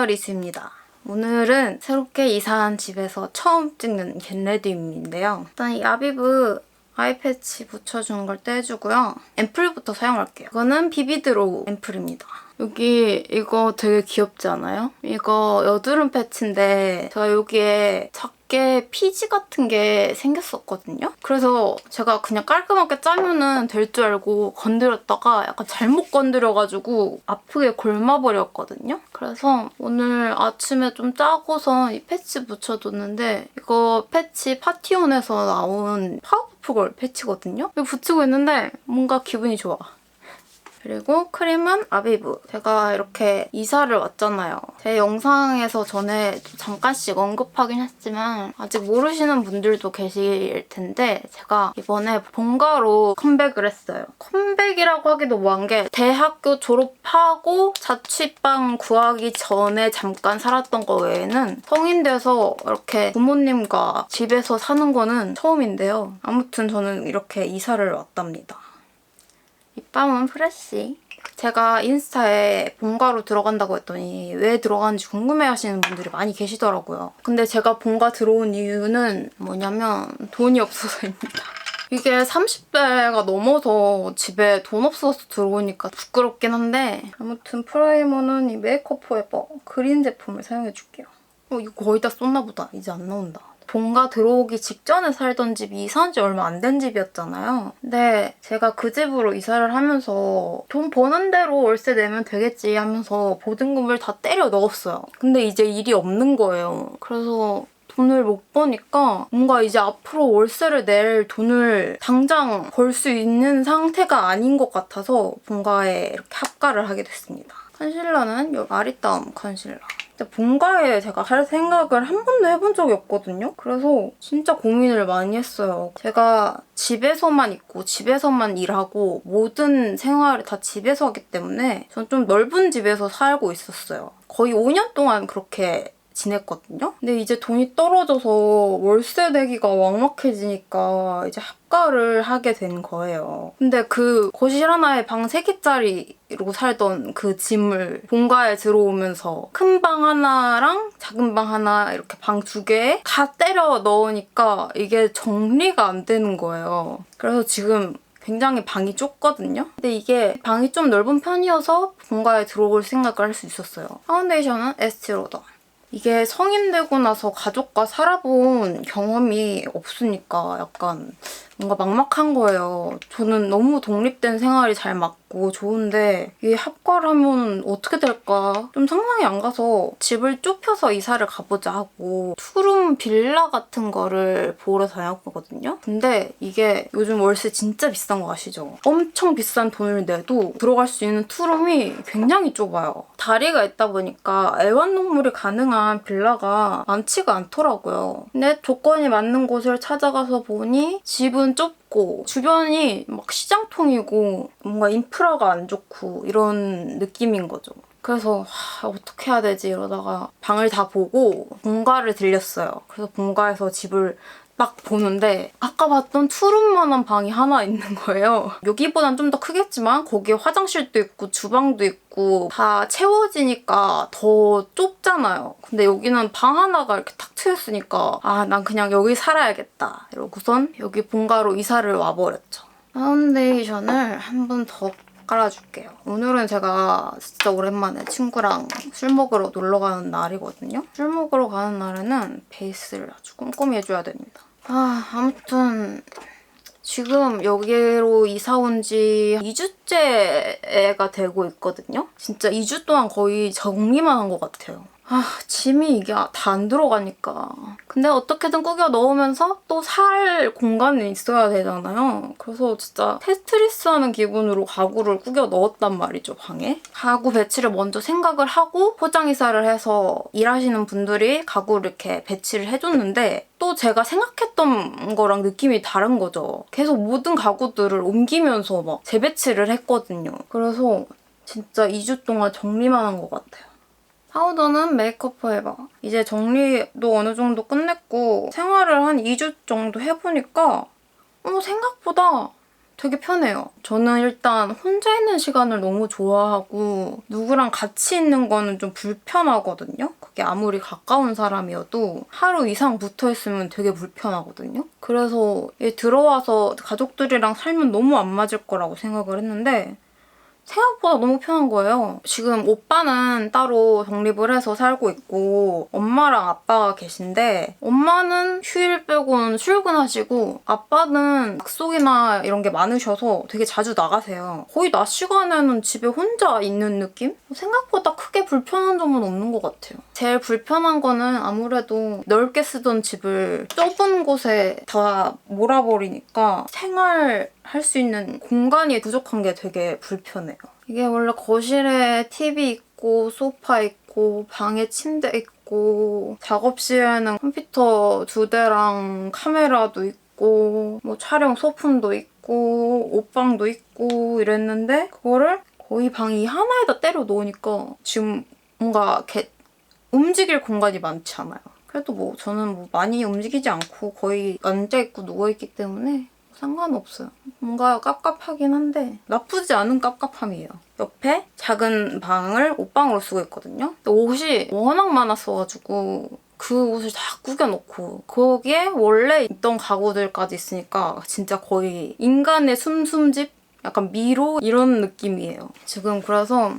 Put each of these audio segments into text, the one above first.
리스입니다. 오늘은 새롭게 이사한 집에서 처음 찍는 겟레디인데요. 일단 이 아비브 아이패치 붙여주는 걸 떼주고요. 앰플부터 사용할게요. 이거는 비비드로우 앰플입니다. 여기 이거 되게 귀엽지 않아요? 이거 여드름 패치인데 제가 여기에 작게 피지 같은 게 생겼었거든요? 그래서 제가 그냥 깔끔하게 짜면은 될 줄 알고 건드렸다가 약간 잘못 건드려가지고 아프게 골마버렸거든요? 그래서 오늘 아침에 좀 짜고서 이 패치 붙여줬는데 이거 패치 파티온에서 나온 파워풀 패치거든요? 이거 붙이고 있는데 뭔가 기분이 좋아. 그리고 크림은 아비브. 제가 이렇게 이사를 왔잖아요. 제 영상에서 전에 잠깐씩 언급하긴 했지만 아직 모르시는 분들도 계실 텐데 제가 이번에 본가로 컴백을 했어요. 컴백이라고 하기도 뭐한 게 대학교 졸업하고 자취방 구하기 전에 잠깐 살았던 거 외에는 성인 돼서 이렇게 부모님과 집에서 사는 거는 처음인데요. 아무튼 저는 이렇게 이사를 왔답니다. 립밤은 프레쉬. 제가 인스타에 본가로 들어간다고 했더니 왜 들어가는지 궁금해하시는 분들이 많이 계시더라고요. 근데 제가 본가 들어온 이유는 뭐냐면 돈이 없어서입니다. 이게 30대가 넘어서 집에 돈 없어서 들어오니까 부끄럽긴 한데 아무튼 프라이머는 이 메이크업 포에버 그린 제품을 사용해줄게요. 이거 거의 다 썼나 보다. 이제 안 나온다. 본가 들어오기 직전에 살던 집이 이사한 지 얼마 안 된 집이었잖아요. 근데 제가 그 집으로 이사를 하면서 돈 버는 대로 월세 내면 되겠지 하면서 보증금을 다 때려 넣었어요. 근데 이제 일이 없는 거예요. 그래서 돈을 못 버니까 뭔가 이제 앞으로 월세를 낼 돈을 당장 벌 수 있는 상태가 아닌 것 같아서 본가에 이렇게 합가를 하게 됐습니다. 컨실러는 이 아리따움 컨실러. 본가에 제가 할 생각을 한 번도 해본 적이 없거든요. 그래서 진짜 고민을 많이 했어요. 제가 집에서만 있고 집에서만 일하고 모든 생활을 다 집에서 하기 때문에 전 좀 넓은 집에서 살고 있었어요. 거의 5년 동안 그렇게 지냈거든요. 근데 이제 돈이 떨어져서 월세 내기가 막막해지니까 이제 합가를 하게 된 거예요. 근데 그 거실 하나에 방 3개짜리로 살던 그 짐을 본가에 들어오면서 큰 방 하나랑 작은 방 하나 이렇게 방 2개에 다 때려 넣으니까 이게 정리가 안 되는 거예요. 그래서 지금 굉장히 방이 좁거든요. 근데 이게 방이 좀 넓은 편이어서 본가에 들어올 생각을 할 수 있었어요. 파운데이션은 에스티로더. 이게 성인 되고 나서 가족과 살아본 경험이 없으니까 약간 뭔가 막막한 거예요. 저는 너무 독립된 생활이 잘 맞고 좋은데 이 합가를 하면 어떻게 될까 좀 상상이 안 가서 집을 좁혀서 이사를 가보자 하고 투룸 빌라 같은 거를 보러 다녔거든요. 근데 이게 요즘 월세 진짜 비싼 거 아시죠? 엄청 비싼 돈을 내도 들어갈 수 있는 투룸이 굉장히 좁아요. 다리가 있다 보니까 애완동물이 가능한 빌라가 많지가 않더라고요. 근데 조건이 맞는 곳을 찾아가서 보니 집은 좁고 주변이 막 시장통이고 뭔가 인프라가 안 좋고 이런 느낌인 거죠. 그래서 어떻게 해야 되지 이러다가 방을 다 보고 본가를 들렸어요. 그래서 본가에서 집을 딱 보는데 아까 봤던 투룸만한 방이 하나 있는 거예요. 여기보단 좀 더 크겠지만 거기에 화장실도 있고 주방도 있고 다 채워지니까 더 좁잖아요. 근데 여기는 방 하나가 이렇게 탁 트였으니까 난 그냥 여기 살아야겠다 이러고선 여기 본가로 이사를 와버렸죠. 파운데이션을 한 번 더 깔아줄게요. 오늘은 제가 진짜 오랜만에 친구랑 술 먹으러 놀러 가는 날이거든요. 술 먹으러 가는 날에는 베이스를 아주 꼼꼼히 해줘야 됩니다. 아무튼 지금 여기로 이사 온 지 2주째가 되고 있거든요. 진짜 2주 동안 거의 정리만 한 것 같아요. 짐이 이게 다 안 들어가니까. 근데 어떻게든 꾸겨 넣으면서 또 살 공간이 있어야 되잖아요. 그래서 진짜 테트리스 하는 기분으로 가구를 꾸겨 넣었단 말이죠, 방에. 가구 배치를 먼저 생각을 하고 포장 이사를 해서 일하시는 분들이 가구를 이렇게 배치를 해줬는데 또 제가 생각했던 거랑 느낌이 다른 거죠. 계속 모든 가구들을 옮기면서 막 재배치를 했거든요. 그래서 진짜 2주 동안 정리만 한 것 같아요. 파우더는 메이크업 포에버. 이제 정리도 어느 정도 끝냈고 생활을 한 2주 정도 해보니까 생각보다 되게 편해요. 저는 일단 혼자 있는 시간을 너무 좋아하고 누구랑 같이 있는 거는 좀 불편하거든요. 그게 아무리 가까운 사람이어도 하루 이상 붙어있으면 되게 불편하거든요. 그래서 얘 들어와서 가족들이랑 살면 너무 안 맞을 거라고 생각을 했는데 생각보다 너무 편한 거예요. 지금 오빠는 따로 독립을 해서 살고 있고 엄마랑 아빠가 계신데 엄마는 휴일 빼고는 출근하시고 아빠는 약속이나 이런 게 많으셔서 되게 자주 나가세요. 거의 낮 시간에는 집에 혼자 있는 느낌? 생각보다 크게 불편한 점은 없는 것 같아요. 제일 불편한 거는 아무래도 넓게 쓰던 집을 좁은 곳에 다 몰아버리니까 할 수 있는 공간이 부족한 게 되게 불편해요. 이게 원래 거실에 TV 있고 소파 있고 방에 침대 있고 작업실에는 컴퓨터 2대랑 카메라도 있고 뭐 촬영 소품도 있고 옷방도 있고 이랬는데 그거를 거의 방 이 하나에다 때려 놓으니까 지금 뭔가 움직일 공간이 많지 않아요. 그래도 뭐 저는 뭐 많이 움직이지 않고 거의 앉아있고 누워있기 때문에 상관없어요. 뭔가 깝깝하긴 한데 나쁘지 않은 깝깝함이에요. 옆에 작은 방을 옷방으로 쓰고 있거든요. 근데 옷이 워낙 많았어가지고 그 옷을 다 구겨놓고 거기에 원래 있던 가구들까지 있으니까 진짜 거의 인간의 숨숨집? 약간 미로? 이런 느낌이에요. 지금 그래서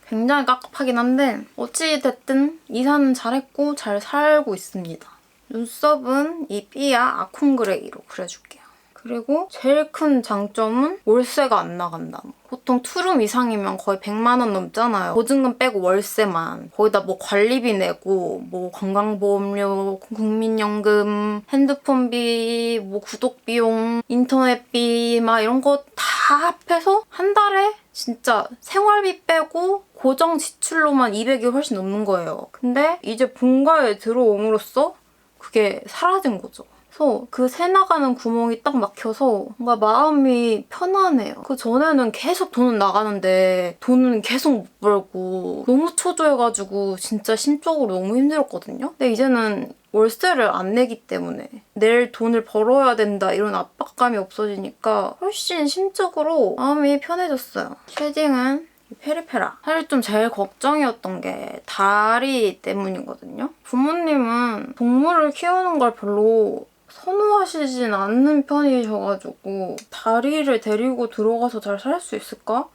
굉장히 깝깝하긴 한데 어찌됐든 이사는 잘했고 잘 살고 있습니다. 눈썹은 이 삐아 아쿤그레이로 그려줄게요. 그리고 제일 큰 장점은 월세가 안 나간다. 보통 투룸 이상이면 거의 100만 원 넘잖아요. 보증금 빼고 월세만. 거기다 뭐 관리비 내고 뭐 건강보험료, 국민연금, 핸드폰비, 뭐 구독비용, 인터넷비 막 이런 거 다 합해서 한 달에 진짜 생활비 빼고 고정 지출로만 200이 훨씬 넘는 거예요. 근데 이제 본가에 들어옴으로써 그게 사라진 거죠. 그래서 그 새 나가는 구멍이 딱 막혀서 뭔가 마음이 편안해요. 그 전에는 계속 돈은 나가는데 돈은 계속 못 벌고 너무 초조해가지고 진짜 심적으로 너무 힘들었거든요. 근데 이제는 월세를 안 내기 때문에 낼 돈을 벌어야 된다 이런 압박감이 없어지니까 훨씬 심적으로 마음이 편해졌어요. 쉐딩은 페리페라. 사실 좀 제일 걱정이었던 게 다리 때문이거든요. 부모님은 동물을 키우는 걸 별로 선호하시진 않는 편이셔가지고 다리를 데리고 들어가서 잘 살 수 있을까?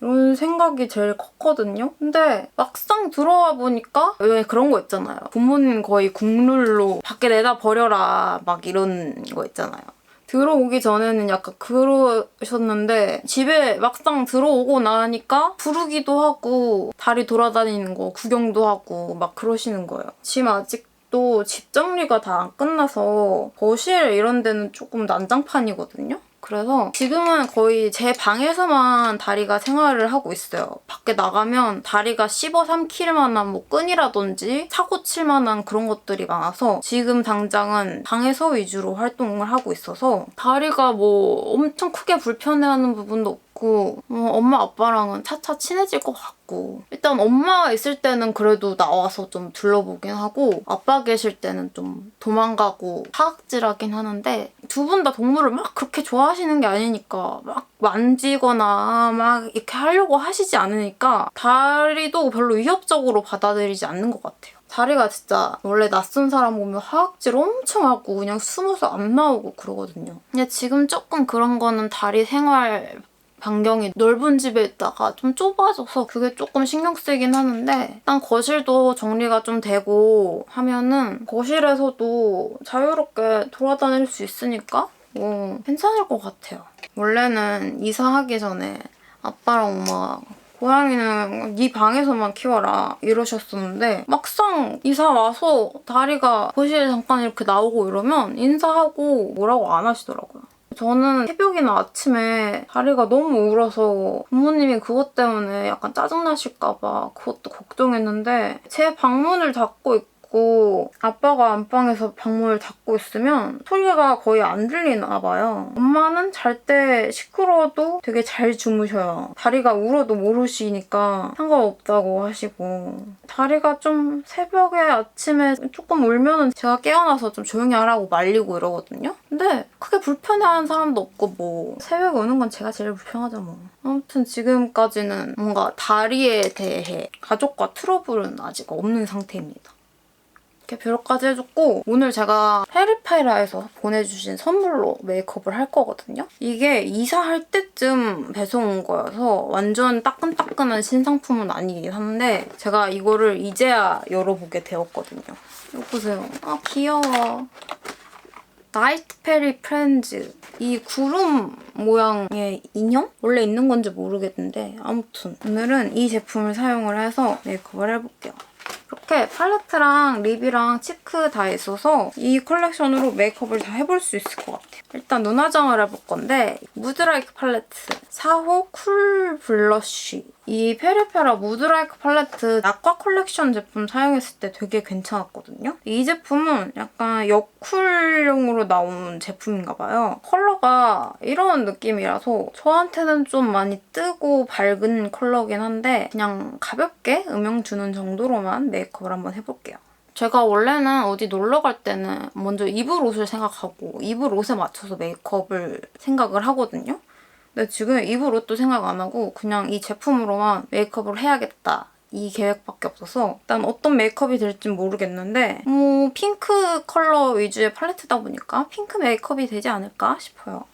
이런 생각이 제일 컸거든요. 근데 막상 들어와 보니까 왜 그런 거 있잖아요. 부모님 거의 국룰로 밖에 내다 버려라 막 이런 거 있잖아요. 들어오기 전에는 약간 그러셨는데 집에 막상 들어오고 나니까 부르기도 하고 다리 돌아다니는 거 구경도 하고 막 그러시는 거예요. 지금 아직도 집 정리가 다 안 끝나서 거실 이런 데는 조금 난장판이거든요. 그래서 지금은 거의 제 방에서만 다리가 생활을 하고 있어요. 밖에 나가면 다리가 씹어 삼킬 만한 뭐 끈이라든지 사고 칠 만한 그런 것들이 많아서 지금 당장은 방에서 위주로 활동을 하고 있어서 다리가 뭐 엄청 크게 불편해하는 부분도 없고 엄마 아빠랑은 차차 친해질 것 같고 일단 엄마가 있을 때는 그래도 나와서 좀 둘러보긴 하고 아빠 계실 때는 좀 도망가고 사각질하긴 하는데 두 분 다 동물을 막 그렇게 좋아하시는 게 아니니까 막 만지거나 막 이렇게 하려고 하시지 않으니까 다리도 별로 위협적으로 받아들이지 않는 것 같아요. 다리가 진짜 원래 낯선 사람 오면 하악질 엄청 하고 그냥 숨어서 안 나오고 그러거든요. 근데 지금 조금 그런 거는 다리 생활 반경이 넓은 집에 있다가 좀 좁아져서 그게 조금 신경 쓰이긴 하는데 일단 거실도 정리가 좀 되고 하면은 거실에서도 자유롭게 돌아다닐 수 있으니까 괜찮을 것 같아요. 원래는 이사하기 전에 아빠랑 엄마가 고양이는 네 방에서만 키워라 이러셨었는데 막상 이사 와서 다리가 거실에 잠깐 이렇게 나오고 이러면 인사하고 뭐라고 안 하시더라고요. 저는 새벽이나 아침에 다리가 너무 울어서 부모님이 그것 때문에 약간 짜증나실까 봐 그것도 걱정했는데 제 방문을 닫고 있고 자꾸 아빠가 안방에서 방문을 닫고 있으면 소리가 거의 안 들리나 봐요. 엄마는 잘 때 시끄러워도 되게 잘 주무셔요. 다리가 울어도 모르시니까 상관없다고 하시고, 다리가 좀 새벽에 아침에 조금 울면은 제가 깨어나서 좀 조용히 하라고 말리고 이러거든요. 근데 크게 불편해하는 사람도 없고 뭐 새벽에 우는 건 제가 제일 불편하죠 뭐. 아무튼 지금까지는 뭔가 다리에 대해 가족과 트러블은 아직 없는 상태입니다. 이렇게 뷰러까지 해줬고, 오늘 제가 페리페라에서 보내주신 선물로 메이크업을 할 거거든요. 이게 이사할 때쯤 배송 온 거여서 완전 따끈따끈한 신상품은 아니긴 한데 제가 이거를 이제야 열어보게 되었거든요. 이거 보세요. 아 귀여워. 나이트 페리 프렌즈. 이 구름 모양의 인형? 원래 있는 건지 모르겠는데 아무튼 오늘은 이 제품을 사용을 해서 메이크업을 해볼게요. 이렇게 팔레트랑 립이랑 치크 다 있어서 이 컬렉션으로 메이크업을 다 해볼 수 있을 것 같아요. 일단 눈 화장을 해볼 건데 무드라이크 팔레트 4호 쿨 블러쉬. 이 페리페라 무드라이크 팔레트 아쿠아 컬렉션 제품 사용했을 때 되게 괜찮았거든요. 이 제품은 약간 여쿨용으로 나온 제품인가 봐요. 컬러가 이런 느낌이라서 저한테는 좀 많이 뜨고 밝은 컬러긴 한데 그냥 가볍게 음영 주는 정도로만 메이크업을 한번 해볼게요. 제가 원래는 어디 놀러 갈 때는 먼저 입을 옷을 생각하고 입을 옷에 맞춰서 메이크업을 생각을 하거든요. 근데 지금 입을 옷도 생각 안 하고 그냥 이 제품으로만 메이크업을 해야겠다. 이 계획밖에 없어서 일단 어떤 메이크업이 될진 모르겠는데 뭐 핑크 컬러 위주의 팔레트다 보니까 핑크 메이크업이 되지 않을까 싶어요.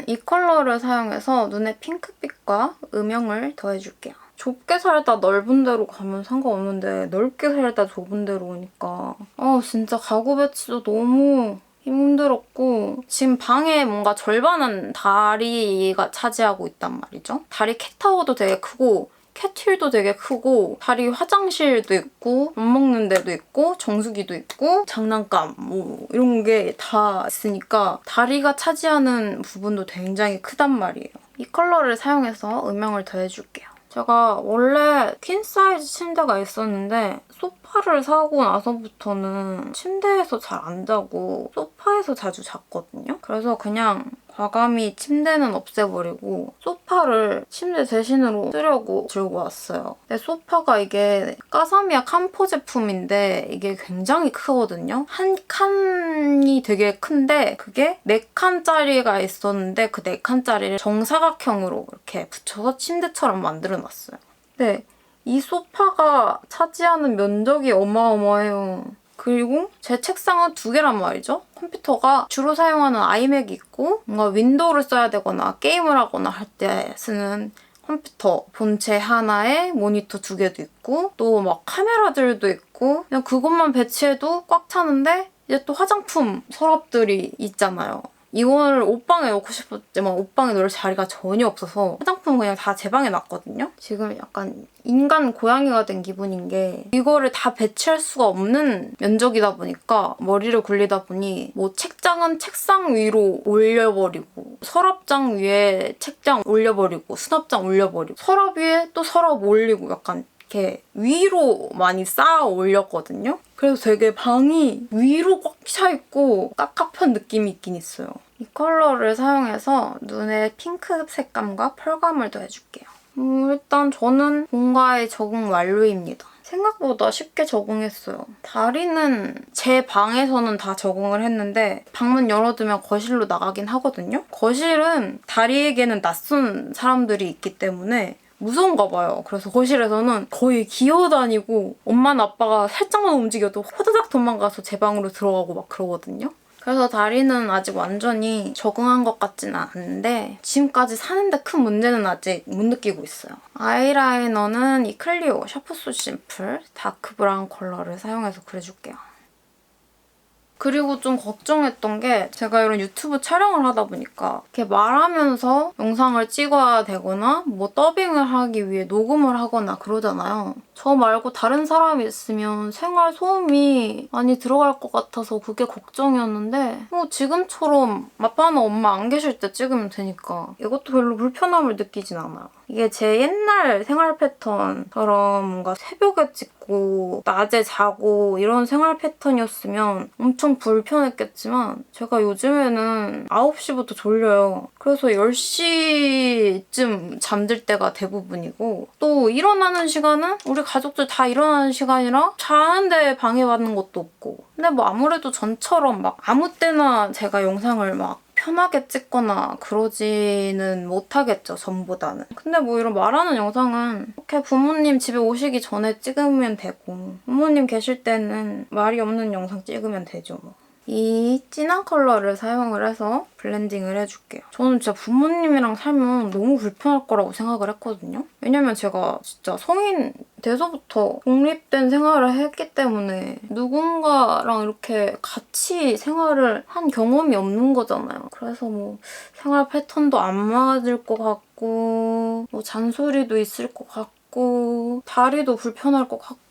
이 컬러를 사용해서 눈에 핑크빛과 음영을 더해줄게요. 좁게 살다 넓은 데로 가면 상관없는데 넓게 살다 좁은 데로 오니까 진짜 가구 배치도 너무 힘들었고 지금 방에 뭔가 절반은 다리가 차지하고 있단 말이죠. 다리 캣타워도 되게 크고 캣힐도 되게 크고 다리 화장실도 있고 밥 먹는 데도 있고 정수기도 있고 장난감 뭐 이런 게 다 있으니까 다리가 차지하는 부분도 굉장히 크단 말이에요. 이 컬러를 사용해서 음영을 더해줄게요. 제가 원래 퀸 사이즈 침대가 있었는데 소파를 사고 나서부터는 침대에서 잘 안 자고 소파에서 자주 잤거든요. 그래서 그냥 과감히 침대는 없애버리고 소파를 침대 대신으로 쓰려고 들고 왔어요. 근데 소파가 이게 까사미아 캄포 제품인데 이게 굉장히 크거든요. 한 칸이 되게 큰데 그게 4칸짜리가 있었는데 그 4칸짜리를 정사각형으로 이렇게 붙여서 침대처럼 만들어놨어요. 근데 이 소파가 차지하는 면적이 어마어마해요. 그리고 제 책상은 2개란 말이죠. 컴퓨터가 주로 사용하는 아이맥이 있고 뭔가 윈도우를 써야 되거나 게임을 하거나 할 때 쓰는 컴퓨터 본체 하나에 모니터 2개도 있고 또 막 카메라들도 있고 그냥 그것만 배치해도 꽉 차는데 이제 또 화장품 서랍들이 있잖아요. 이거를 옷방에 넣고 싶었지만 옷방에 넣을 자리가 전혀 없어서 화장품 그냥 다 제 방에 놨거든요. 지금 약간 인간 고양이가 된 기분인 게 이거를 다 배치할 수가 없는 면적이다 보니까 머리를 굴리다 보니 뭐 책장은 책상 위로 올려버리고 서랍장 위에 책장 올려버리고 수납장 올려버리고 서랍 위에 또 서랍 올리고 약간 이렇게 위로 많이 쌓아 올렸거든요. 그래서 되게 방이 위로 꽉 차 있고 깝깝한 느낌이 있긴 있어요. 이 컬러를 사용해서 눈에 핑크 색감과 펄감을 더해줄게요. 일단 저는 본가에 적응 완료입니다. 생각보다 쉽게 적응했어요. 다리는 제 방에서는 다 적응을 했는데 방문 열어두면 거실로 나가긴 하거든요. 거실은 다리에게는 낯선 사람들이 있기 때문에 무서운가 봐요. 그래서 거실에서는 거의 기어다니고 엄마나 아빠가 살짝만 움직여도 호다닥 도망가서 제 방으로 들어가고 막 그러거든요. 그래서 다리는 아직 완전히 적응한 것 같지는 않은데 지금까지 사는데 큰 문제는 아직 못 느끼고 있어요. 아이라이너는 이 클리오 샤프소 심플 다크 브라운 컬러를 사용해서 그려줄게요. 그리고 좀 걱정했던 게 제가 이런 유튜브 촬영을 하다 보니까 이렇게 말하면서 영상을 찍어야 되거나 뭐 더빙을 하기 위해 녹음을 하거나 그러잖아요. 저 말고 다른 사람이 있으면 생활 소음이 많이 들어갈 것 같아서 그게 걱정이었는데 뭐 지금처럼 아빠나 엄마 안 계실 때 찍으면 되니까 이것도 별로 불편함을 느끼진 않아요. 이게 제 옛날 생활 패턴처럼 뭔가 새벽에 찍고 낮에 자고 이런 생활 패턴이었으면 엄청 불편했겠지만 제가 요즘에는 9시부터 졸려요. 그래서 10시쯤 잠들 때가 대부분이고 또 일어나는 시간은 우리 가족들 다 일어나는 시간이라 자는데 방해받는 것도 없고 근데 뭐 아무래도 전처럼 막 아무 때나 제가 영상을 막 편하게 찍거나 그러지는 못하겠죠, 전보다는. 근데 뭐 이런 말하는 영상은 이렇게 부모님 집에 오시기 전에 찍으면 되고 부모님 계실 때는 말이 없는 영상 찍으면 되죠, 뭐. 이 진한 컬러를 사용을 해서 블렌딩을 해줄게요. 저는 진짜 부모님이랑 살면 너무 불편할 거라고 생각을 했거든요. 왜냐면 제가 진짜 성인 돼서부터 독립된 생활을 했기 때문에 누군가랑 이렇게 같이 생활을 한 경험이 없는 거잖아요. 그래서 뭐 생활 패턴도 안 맞을 것 같고 뭐 잔소리도 있을 것 같고 다리도 불편할 것 같고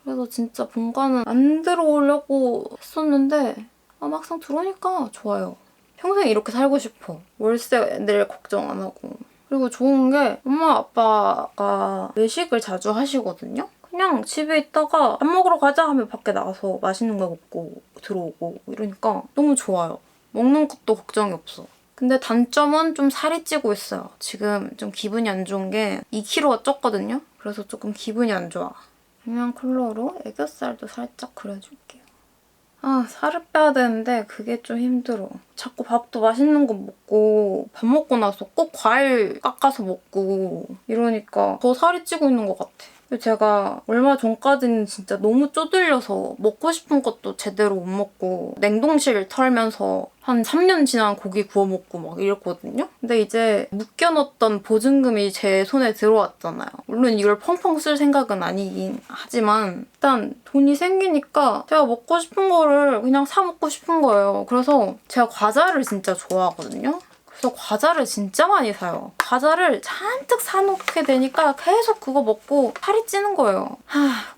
그래서 진짜 본가는 안 들어오려고 했었는데 막상 들어오니까 좋아요. 평생 이렇게 살고 싶어. 월세 낼 걱정 안 하고. 그리고 좋은 게 엄마 아빠가 외식을 자주 하시거든요. 그냥 집에 있다가 밥 먹으러 가자 하면 밖에 나가서 맛있는 거 먹고 들어오고 이러니까 너무 좋아요. 먹는 것도 걱정이 없어. 근데 단점은 좀 살이 찌고 있어요. 지금 좀 기분이 안 좋은 게 2kg가 쪘거든요. 그래서 조금 기분이 안 좋아. 그냥 컬러로 애교살도 살짝 그려줄게요. 살을 빼야 되는데 그게 좀 힘들어. 자꾸 밥도 맛있는 거 먹고 밥 먹고 나서 꼭 과일 깎아서 먹고 이러니까 더 살이 찌고 있는 것 같아. 제가 얼마 전까지는 진짜 너무 쪼들려서 먹고 싶은 것도 제대로 못 먹고 냉동실 털면서 한 3년 지난 고기 구워 먹고 막 이랬거든요? 근데 이제 묶여놨던 보증금이 제 손에 들어왔잖아요. 물론 이걸 펑펑 쓸 생각은 아니긴 하지만 일단 돈이 생기니까 제가 먹고 싶은 거를 그냥 사 먹고 싶은 거예요. 그래서 제가 과자를 진짜 좋아하거든요? 그래서 과자를 진짜 많이 사요. 과자를 잔뜩 사놓게 되니까 계속 그거 먹고 살이 찌는 거예요.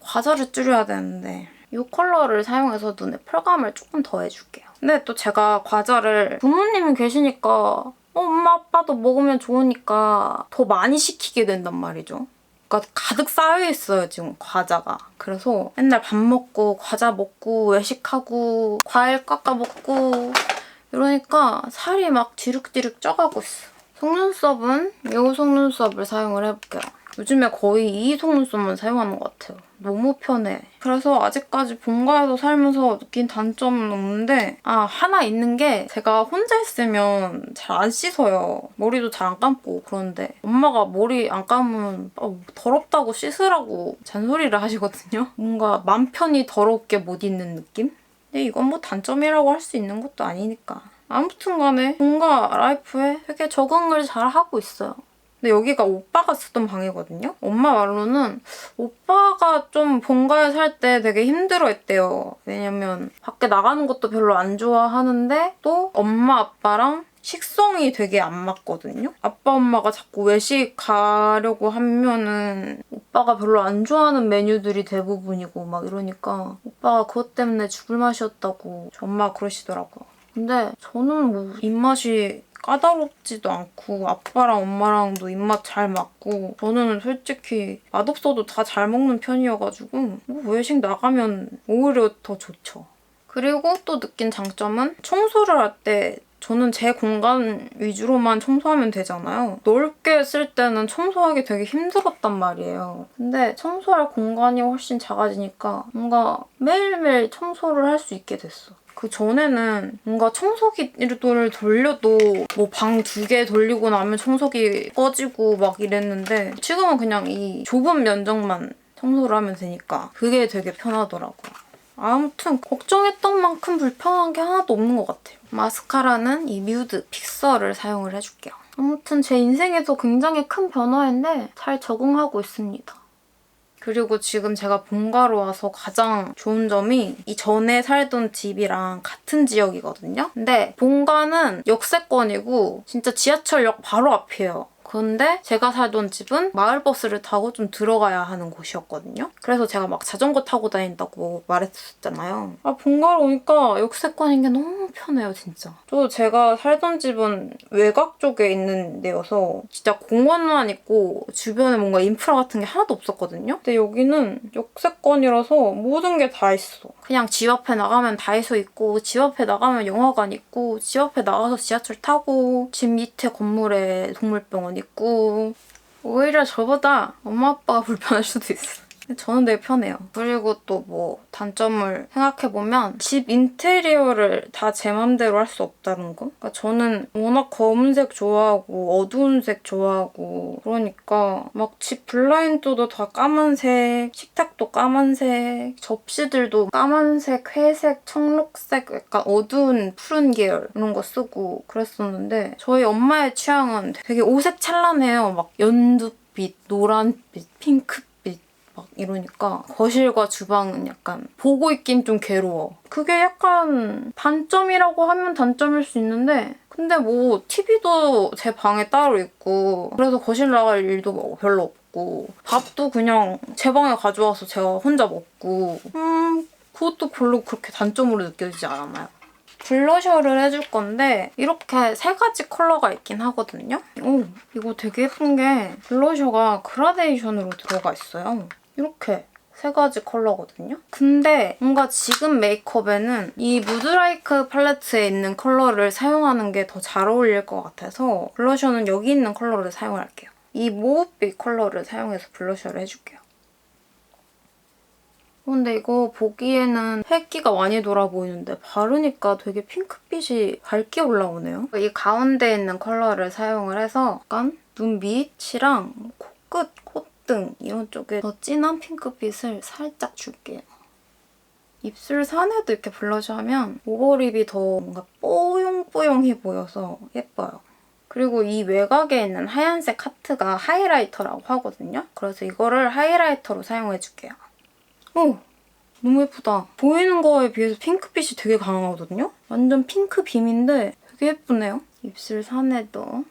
과자를 줄여야 되는데 이 컬러를 사용해서 눈에 펄감을 조금 더 해줄게요. 근데 또 제가 과자를 부모님이 계시니까 엄마 아빠도 먹으면 좋으니까 더 많이 시키게 된단 말이죠. 그러니까 가득 쌓여있어요, 지금 과자가. 그래서 맨날 밥 먹고 과자 먹고 외식하고 과일 깎아 먹고 이러니까 살이 막 뒤룩뒤룩 쪄가고 있어. 속눈썹은 이 속눈썹을 사용을 해볼게요. 요즘에 거의 이 속눈썹만 사용하는 것 같아요. 너무 편해. 그래서 아직까지 본가에서 살면서 느낀 단점은 없는데 하나 있는 게 제가 혼자 있으면 잘 안 씻어요. 머리도 잘 안 감고 그러는데 엄마가 머리 안 감으면 더럽다고 씻으라고 잔소리를 하시거든요. 뭔가 맘 편히 더럽게 못 있는 느낌? 근데 이건 뭐 단점이라고 할 수 있는 것도 아니니까. 아무튼 간에 본가 라이프에 되게 적응을 잘 하고 있어요. 근데 여기가 오빠가 쓰던 방이거든요? 엄마 말로는 오빠가 좀 본가에 살 때 되게 힘들어했대요. 왜냐면 밖에 나가는 것도 별로 안 좋아하는데 또 엄마 아빠랑 식성이 되게 안 맞거든요? 아빠 엄마가 자꾸 외식 가려고 하면은 오빠가 별로 안 좋아하는 메뉴들이 대부분이고 막 이러니까 오빠가 그것 때문에 죽을 맛이었다고 저 엄마가 그러시더라고요. 근데 저는 뭐 입맛이 까다롭지도 않고 아빠랑 엄마랑도 입맛 잘 맞고 저는 솔직히 맛없어도 다 잘 먹는 편이어가지고 뭐 외식 나가면 오히려 더 좋죠. 그리고 또 느낀 장점은 청소를 할 때 저는 제 공간 위주로만 청소하면 되잖아요. 넓게 쓸 때는 청소하기 되게 힘들었단 말이에요. 근데 청소할 공간이 훨씬 작아지니까 뭔가 매일매일 청소를 할 수 있게 됐어. 그 전에는 뭔가 청소기를 돌려도 뭐 방 2개 돌리고 나면 청소기 꺼지고 막 이랬는데 지금은 그냥 이 좁은 면적만 청소를 하면 되니까 그게 되게 편하더라고요. 아무튼 걱정했던 만큼 불편한 게 하나도 없는 것 같아요. 마스카라는 이 뮤드 픽서를 사용을 해줄게요. 아무튼 제 인생에서 굉장히 큰 변화인데 잘 적응하고 있습니다. 그리고 지금 제가 본가로 와서 가장 좋은 점이 이 전에 살던 집이랑 같은 지역이거든요. 근데 본가는 역세권이고 진짜 지하철역 바로 앞이에요. 근데 제가 살던 집은 마을버스를 타고 좀 들어가야 하는 곳이었거든요. 그래서 제가 막 자전거 타고 다닌다고 말했었잖아요. 본가로 오니까 역세권인 게 너무 편해요, 진짜. 또 제가 살던 집은 외곽 쪽에 있는 데여서 진짜 공원만 있고 주변에 뭔가 인프라 같은 게 하나도 없었거든요. 근데 여기는 역세권이라서 모든 게 다 있어. 그냥 집 앞에 나가면 다이소 있고 집 앞에 나가면 영화관 있고 집 앞에 나가서 지하철 타고 집 밑에 건물에 동물병원 있고 오히려 저보다 엄마 아빠가 불편할 수도 있어. 저는 되게 편해요. 그리고 또 뭐 단점을 생각해보면 집 인테리어를 다 제 맘대로 할 수 없다는 거? 그러니까 저는 워낙 검은색 좋아하고 어두운 색 좋아하고 그러니까 막 집 블라인드도 다 까만색, 식탁도 까만색, 접시들도 까만색, 회색, 청록색 약간 어두운 푸른 계열 이런 거 쓰고 그랬었는데 저희 엄마의 취향은 되게 오색 찬란해요. 막 연두빛, 노란빛, 핑크빛 막 이러니까 거실과 주방은 약간 보고 있긴 좀 괴로워. 그게 약간 단점이라고 하면 단점일 수 있는데 근데 뭐 TV도 제 방에 따로 있고 그래서 거실 나갈 일도 뭐 별로 없고 밥도 그냥 제 방에 가져와서 제가 혼자 먹고 그것도 별로 그렇게 단점으로 느껴지지 않아요. 블러셔를 해줄 건데 이렇게 3가지 컬러가 있긴 하거든요. 오, 이거 되게 예쁜 게 블러셔가 그라데이션으로 들어가 있어요. 이렇게 3가지 컬러거든요. 근데 뭔가 지금 메이크업에는 이 무드라이크 팔레트에 있는 컬러를 사용하는 게 더 잘 어울릴 것 같아서 블러셔는 여기 있는 컬러를 사용할게요. 이 모브빛 컬러를 사용해서 블러셔를 해줄게요. 근데 이거 보기에는 획기가 많이 돌아 보이는데 바르니까 되게 핑크빛이 밝게 올라오네요. 이 가운데 있는 컬러를 사용을 해서 약간 눈 밑이랑 코끝, 콧등 이런 쪽에 더 진한 핑크빛을 살짝 줄게요. 입술 산에도 이렇게 블러셔하면 오버립이 더 뭔가 뽀용뽀용해 보여서 예뻐요. 그리고 이 외곽에 있는 하얀색 하트가 하이라이터라고 하거든요. 그래서 이거를 하이라이터로 사용해줄게요. 오! 너무 예쁘다. 보이는 거에 비해서 핑크빛이 되게 강하거든요? 완전 핑크 빔인데 되게 예쁘네요. 입술 산에도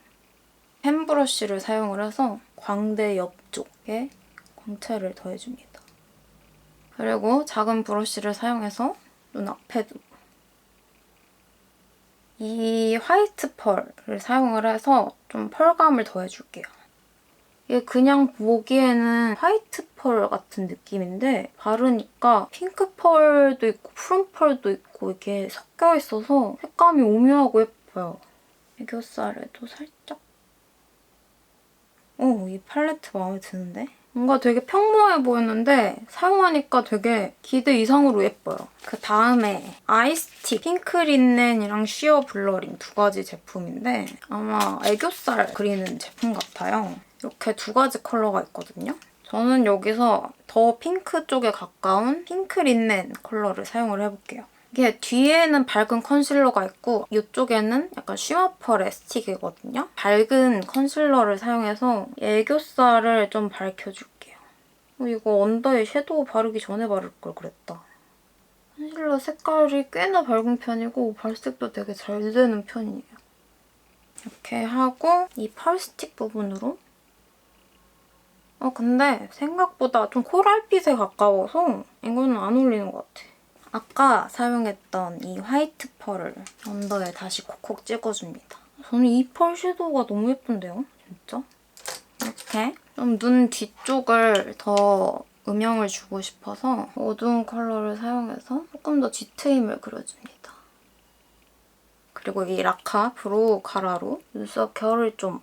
펜 브러쉬를 사용을 해서 광대 옆쪽에 광채를 더해줍니다. 그리고 작은 브러쉬를 사용해서 눈 앞에도 이 화이트 펄을 사용을 해서 좀 펄감을 더해줄게요. 이게 그냥 보기에는 화이트 펄 같은 느낌인데 바르니까 핑크 펄도 있고 푸른 펄도 있고 이게 섞여 있어서 색감이 오묘하고 예뻐요. 애교살에도 살짝. 오, 이 팔레트 마음에 드는데? 뭔가 되게 평범해 보였는데 사용하니까 되게 기대 이상으로 예뻐요. 그 다음에 아이스티 핑크린넨이랑 쉬어 블러링 2가지 제품인데 아마 애교살 그리는 제품 같아요. 이렇게 2가지 컬러가 있거든요. 저는 여기서 더 핑크 쪽에 가까운 핑크린넨 컬러를 사용을 해볼게요. 이게 뒤에는 밝은 컨실러가 있고 이쪽에는 약간 쉬머펄의 스틱이거든요. 밝은 컨실러를 사용해서 애교살을 좀 밝혀줄게요. 이거 언더에 섀도우 바르기 전에 바를 걸 그랬다. 컨실러 색깔이 꽤나 밝은 편이고 발색도 되게 잘 되는 편이에요. 이렇게 하고 이 펄 스틱 부분으로 근데 생각보다 좀 코랄빛에 가까워서 이거는 안 어울리는 것 같아. 아까 사용했던 이 화이트 펄을 언더에 다시 콕콕 찍어줍니다. 저는 이 펄 섀도우가 너무 예쁜데요? 진짜? 이렇게 좀 눈 뒤쪽을 더 음영을 주고 싶어서 어두운 컬러를 사용해서 조금 더 뒤트임을 그려줍니다. 그리고 이 라카 브로우 카라로 눈썹 결을 좀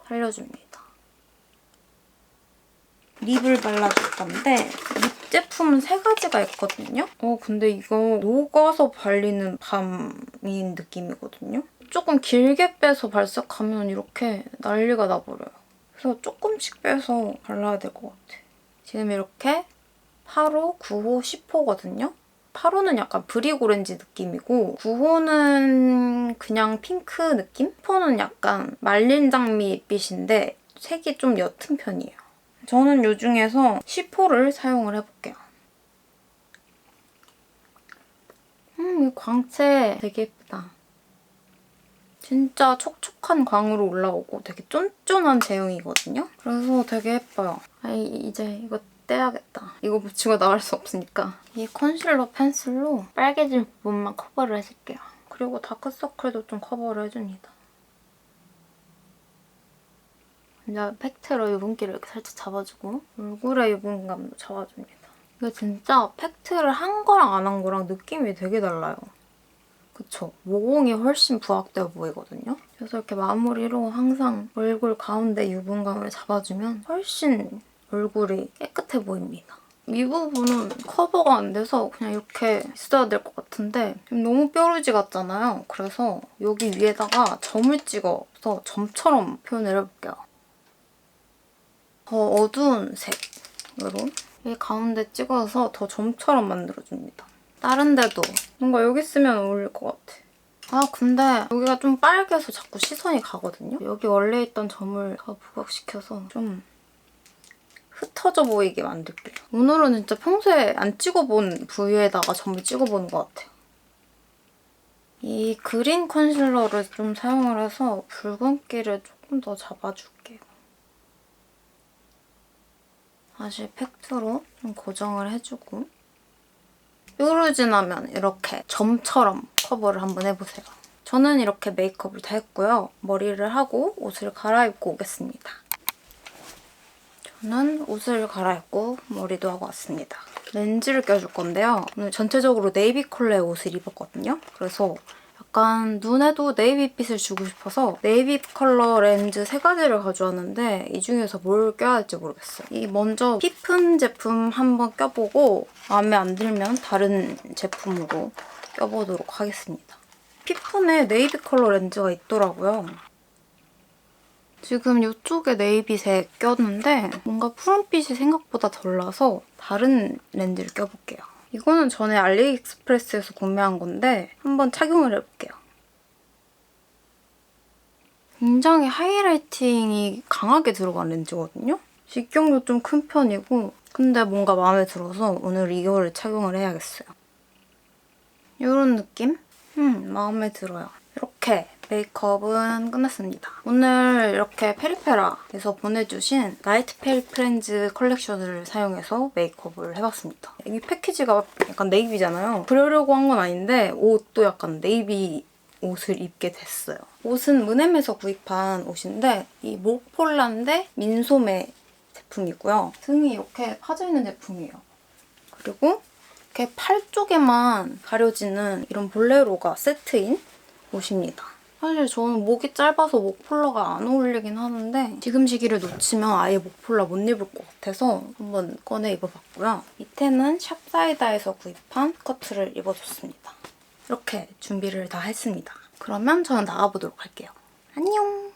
살려줍니다. 립을 발라줄 건데 립 제품은 3가지가 있거든요? 근데 이거 녹아서 발리는 밤인 느낌이거든요? 조금 길게 빼서 발색하면 이렇게 난리가 나버려요. 그래서 조금씩 빼서 발라야 될 것 같아. 지금 이렇게 8호, 9호, 10호거든요? 8호는 약간 브릭 오렌지 느낌이고 9호는 그냥 핑크 느낌? 10호는 약간 말린 장미빛인데 색이 좀 옅은 편이에요. 저는 이 중에서 10호를 사용을 해볼게요. 이 광채 되게 예쁘다. 진짜 촉촉한 광으로 올라오고 되게 쫀쫀한 제형이거든요? 그래서 되게 예뻐요. 이제 이거 떼야겠다. 이거 붙이고 나갈 수 없으니까. 이 컨실러 펜슬로 빨개진 부분만 커버를 해줄게요. 그리고 다크서클도 좀 커버를 해줍니다. 이제 팩트로 유분기를 이렇게 살짝 잡아주고 얼굴의 유분감도 잡아줍니다. 이거 진짜 팩트를 한 거랑 안 한 거랑 느낌이 되게 달라요. 그쵸? 모공이 훨씬 부각되어 보이거든요? 그래서 이렇게 마무리로 항상 얼굴 가운데 유분감을 잡아주면 훨씬 얼굴이 깨끗해 보입니다. 이 부분은 커버가 안 돼서 그냥 이렇게 있어야 될 것 같은데 너무 뾰루지 같잖아요. 그래서 여기 위에다가 점을 찍어서 점처럼 표현을 해볼게요. 더 어두운 색으로 이 가운데 찍어서 더 점처럼 만들어줍니다. 다른 데도 뭔가 여기 쓰면 어울릴 것 같아. 아 근데 여기가 좀 빨개서 자꾸 시선이 가거든요? 여기 원래 있던 점을 더 부각시켜서 좀 흩어져 보이게 만들게요. 오늘은 진짜 평소에 안 찍어본 부위에다가 점을 찍어보는 것 같아요. 이 그린 컨실러를 좀 사용을 해서 붉은기를 조금 더 잡아줄게요. 다시 팩트로 좀 고정을 해주고 뾰루지 나면 이렇게 점처럼 커버를 한번 해보세요. 저는 이렇게 메이크업을 다 했고요. 머리를 하고 옷을 갈아입고 오겠습니다. 저는 옷을 갈아입고 머리도 하고 왔습니다. 렌즈를 껴줄 건데요. 오늘 전체적으로 네이비 컬러의 옷을 입었거든요. 그래서 약간 눈에도 네이비빛을 주고 싶어서 네이비 컬러 렌즈 3가지를 가져왔는데 이 중에서 뭘 껴야 할지 모르겠어요. 이 먼저 피픈 제품 한번 껴보고 마음에 안 들면 다른 제품으로 껴보도록 하겠습니다. 피픈에 네이비 컬러 렌즈가 있더라고요. 지금 이쪽에 네이비색 꼈는데 뭔가 푸른빛이 생각보다 덜 나서 다른 렌즈를 껴볼게요. 이거는 전에 알리익스프레스에서 구매한 건데 한번 착용을 해볼게요. 굉장히 하이라이팅이 강하게 들어간 렌즈거든요? 직경도 좀 큰 편이고 근데 뭔가 마음에 들어서 오늘 이거를 착용을 해야겠어요. 이런 느낌? 마음에 들어요. 이렇게 메이크업은 끝났습니다. 오늘 이렇게 페리페라에서 보내주신 라이트 페일 프렌즈 컬렉션을 사용해서 메이크업을 해봤습니다. 이 패키지가 약간 네이비잖아요. 그러려고 한 건 아닌데 옷도 약간 네이비 옷을 입게 됐어요. 옷은 문엠에서 구입한 옷인데 이 목폴라인데 민소매 제품이고요. 등이 이렇게 파져있는 제품이에요. 그리고 이렇게 팔 쪽에만 가려지는 이런 볼레로가 세트인 옷입니다. 사실 저는 목이 짧아서 목폴라가 안 어울리긴 하는데 지금 시기를 놓치면 아예 목폴라 못 입을 것 같아서 한번 꺼내 입어봤고요. 밑에는 샵사이다에서 구입한 스커트를 입어줬습니다. 이렇게 준비를 다 했습니다. 그러면 저는 나가보도록 할게요. 안녕!